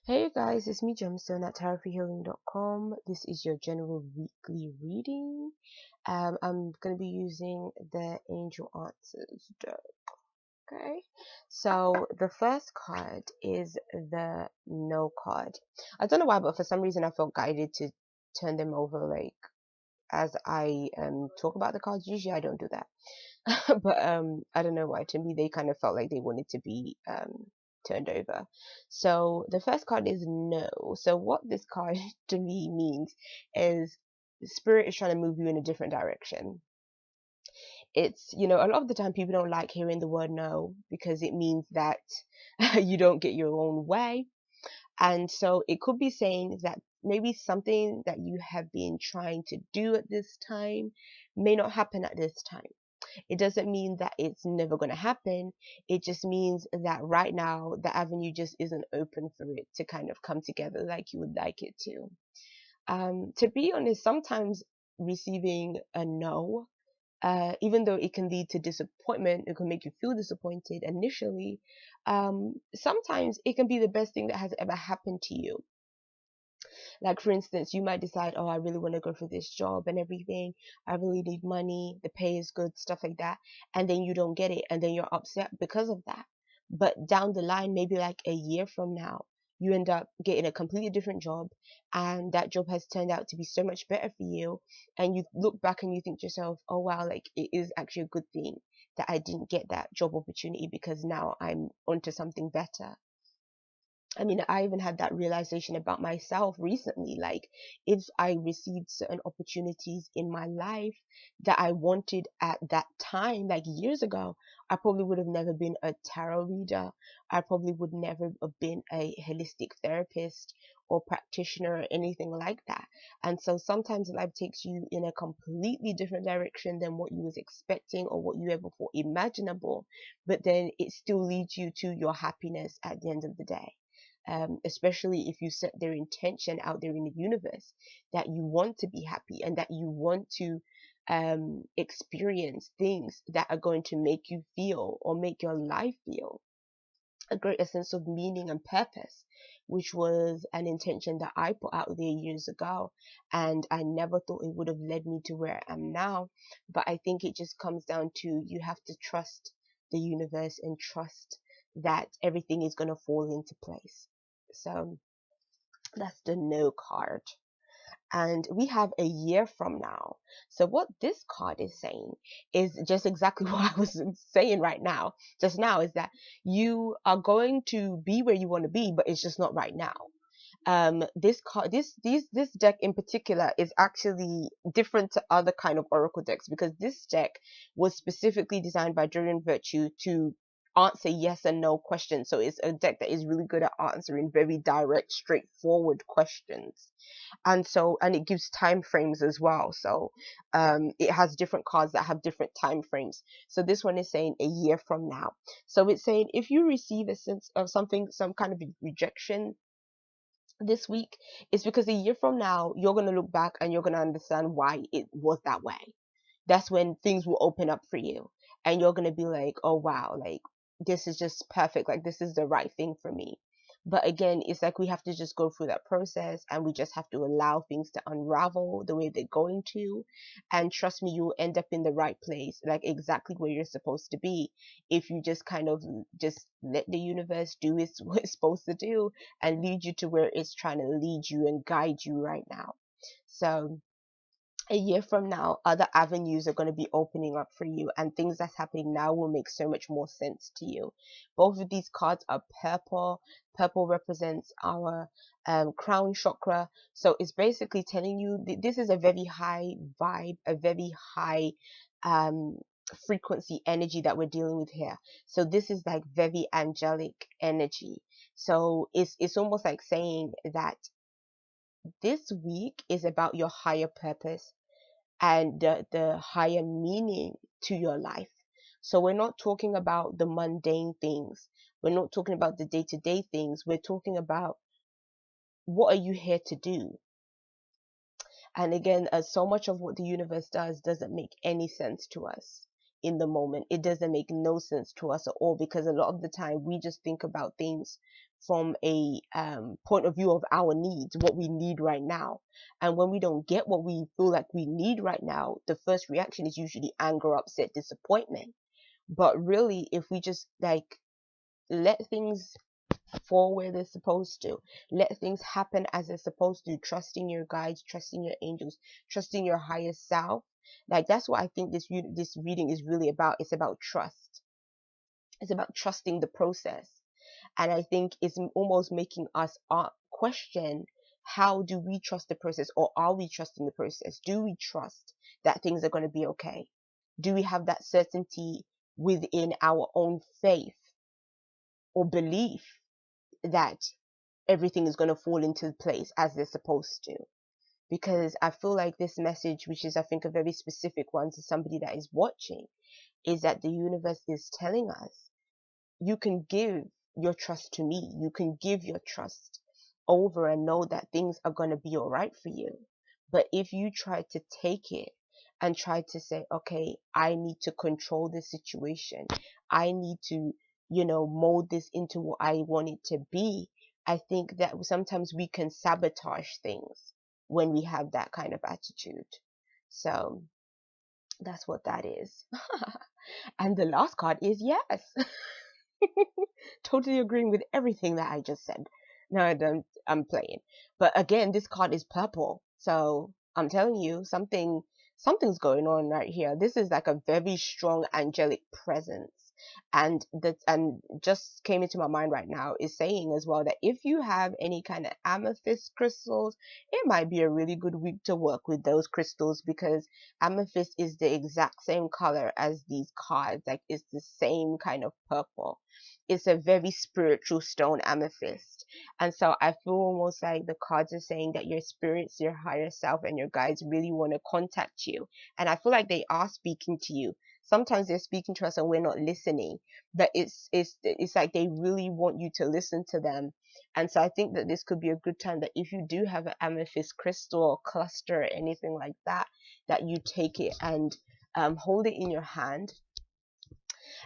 Hey guys, it's me Gemstone at tarotforhealing.com. This is your general weekly reading. I'm going to be using the Angel Answers deck. Okay, so the first card is the No card. I don't know why, but for some reason I felt guided to turn them over like as I talk about the cards. Usually I don't do that. But I don't know why. To me, they kind of felt like they wanted to be turned over. So the first card is no. So what this card to me means is spirit is trying to move you in a different direction. It's, a lot of the time people don't like hearing the word no because it means that you don't get your own way. And so it could be saying that maybe something that you have been trying to do at this time may not happen at this time. It doesn't mean that it's never going to happen. It just means that right now the avenue just isn't open for it to kind of come together like you would like it to. To be honest, sometimes receiving a no, even though it can lead to disappointment, it can make you feel disappointed initially. Sometimes it can be the best thing that has ever happened to you. Like, for instance, you might decide, oh, I really want to go for this job and everything. I really need money. The pay is good, stuff like that. And then you don't get it. And then you're upset because of that. But down the line, maybe like a year from now, you end up getting a completely different job. And that job has turned out to be so much better for you. And you look back and you think to yourself, oh, wow, like it is actually a good thing that I didn't get that job opportunity because now I'm onto something better. I mean, I even had that realization about myself recently. Like, if I received certain opportunities in my life that I wanted at that time, like years ago, I probably would have never been a tarot reader. I probably would never have been a holistic therapist or practitioner or anything like that. And so sometimes life takes you in a completely different direction than what you was expecting or what you ever thought imaginable, but then it still leads you to your happiness at the end of the day. Especially if you set their intention out there in the universe that you want to be happy and that you want to experience things that are going to make you feel or make your life feel a greater sense of meaning and purpose, which was an intention that I put out there years ago. And I never thought it would have led me to where I am now. But I think it just comes down to you have to trust the universe and trust that everything is going to fall into place. So that's the no card. And we have a year from now. So what this card is saying is just exactly what I was saying right now, just now, is that you are going to be where you want to be, but it's just not right now. This card, this deck in particular is actually different to other kind of oracle decks because this deck was specifically designed by Dorian Virtue to answer yes and no questions. So it's a deck that is really good at answering very direct, straightforward questions. And it gives time frames as well. So it has different cards that have different time frames. So this one is saying a year from now. So it's saying if you receive a sense of something, some kind of rejection this week, it's because a year from now you're going to look back and you're going to understand why it was that way. That's when things will open up for you and you're going to be like, oh wow, like this is just perfect, like this is the right thing for me. But again, it's like we have to just go through that process and we just have to allow things to unravel the way they're going to. And trust me, you'll end up in the right place, like exactly where you're supposed to be, if you just kind of just let the universe do what it's supposed to do and lead you to where it's trying to lead you and guide you right now. So a year from now, other avenues are going to be opening up for you, and things that's happening now will make so much more sense to you. Both of these cards are purple. Purple represents our crown chakra. So it's basically telling you this is a very high vibe, a very high um, frequency energy that we're dealing with here. So this is like very angelic energy. So it's almost like saying that this week is about your higher purpose and the higher meaning to your life. So we're not talking about the mundane things. We're not talking about the day-to-day things. We're talking about what are you here to do? And again, so much of what the universe does doesn't make any sense to us. in the moment. It doesn't make no sense to us at all, because a lot of the time we just think about things from a point of view of our needs, what we need right now. And when we don't get what we feel like we need right now, the first reaction is usually anger, upset, disappointment. But really, if we just like let things fall where they're supposed to, let things happen as they're supposed to, trusting your guides, trusting your angels, trusting your higher self, like that's what I think this reading is really about. It's about trust. It's about trusting the process. And I think it's almost making us question, how do we trust the process, or are we trusting the process? Do we trust that things are going to be okay? Do we have that certainty within our own faith or belief that everything is going to fall into place as they're supposed to? Because I feel like this message, which is I think a very specific one to somebody that is watching, is that the universe is telling us, you can give your trust to me. You can give your trust over and know that things are going to be all right for you. But if you try to take it and try to say, okay, I need to control this situation, I need to, mold this into what I want it to be, I think that sometimes we can sabotage things when we have that kind of attitude. So that's what that is. And the last card is yes. Totally agreeing with everything that I just said. No, I don't. I'm playing. But again, this card is purple. So I'm telling you, something's going on right here. This is like a very strong angelic presence. And just came into my mind right now is saying as well that if you have any kind of amethyst crystals, it might be a really good week to work with those crystals, because amethyst is the exact same color as these cards. Like, it's the same kind of purple. It's a very spiritual stone, amethyst. And so I feel almost like the cards are saying that your spirits, your higher self, and your guides really want to contact you. And I feel like they are speaking to you. Sometimes they're speaking to us and we're not listening, but it's like they really want you to listen to them. And so I think that this could be a good time, that if you do have an amethyst crystal or cluster or anything like that, that you take it and hold it in your hand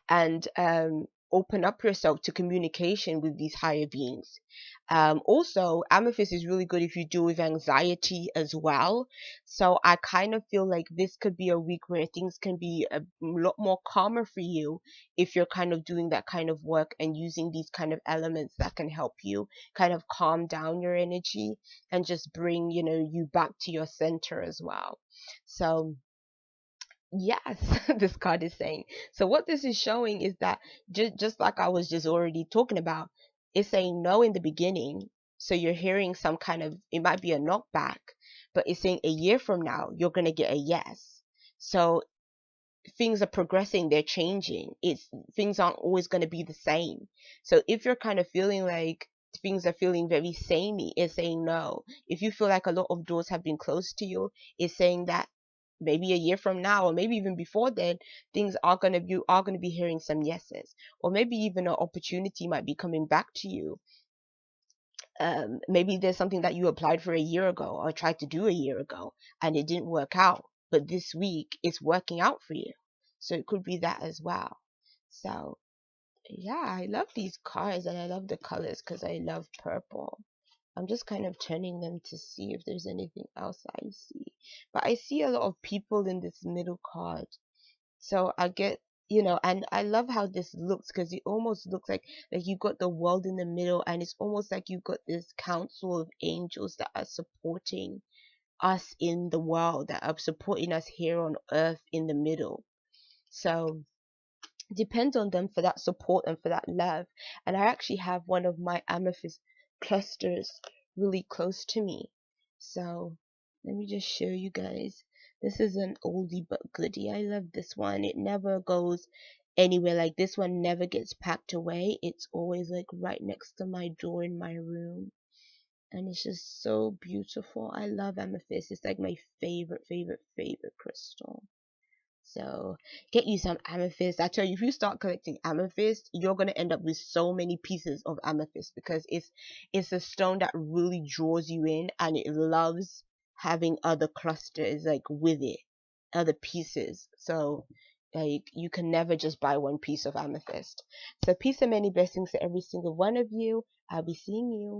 and open up yourself to communication with these higher beings. Also, amethyst is really good if you deal with anxiety as well. So I kind of feel like this could be a week where things can be a lot more calmer for you if you're kind of doing that kind of work and using these kind of elements that can help you kind of calm down your energy and just bring, you back to your center as well. So yes, this card is saying. So what this is showing is that just like I was just already talking about, it's saying no in the beginning. So you're hearing some kind of, it might be a knockback, but it's saying a year from now, you're going to get a yes. So things are progressing, they're changing. Things aren't always going to be the same. So if you're kind of feeling like things are feeling very samey, it's saying no. If you feel like a lot of doors have been closed to you, it's saying that maybe a year from now, or maybe even before then, things are going to you are going to be hearing some yeses, or maybe even an opportunity might be coming back to you. Maybe there's something that you applied for a year ago or tried to do a year ago and it didn't work out, but this week it's working out for you. So it could be that as well. So yeah, I love these cards and I love the colors because I love purple. I'm just kind of turning them to see if there's anything else I see. But I see a lot of people in this middle card. So I get, and I love how this looks, because it almost looks like you got the world in the middle, and it's almost like you got this council of angels that are supporting us in the world, that are supporting us here on earth in the middle. So depends on them for that support and for that love. And I actually have one of my amethyst clusters really close to me. So let me just show you guys. This is an oldie but goodie. I love this one. It never goes anywhere. Like, this one never gets packed away. It's always like right next to my door in my room. And it's just so beautiful. I love amethyst. It's like my favorite crystal. So get you some amethyst. I tell you, if you start collecting amethyst, you're gonna end up with so many pieces of amethyst, because it's a stone that really draws you in, and it loves having other clusters like with it, other pieces. So Like, you can never just buy one piece of amethyst. So peace and many blessings to every single one of you. I'll be seeing you.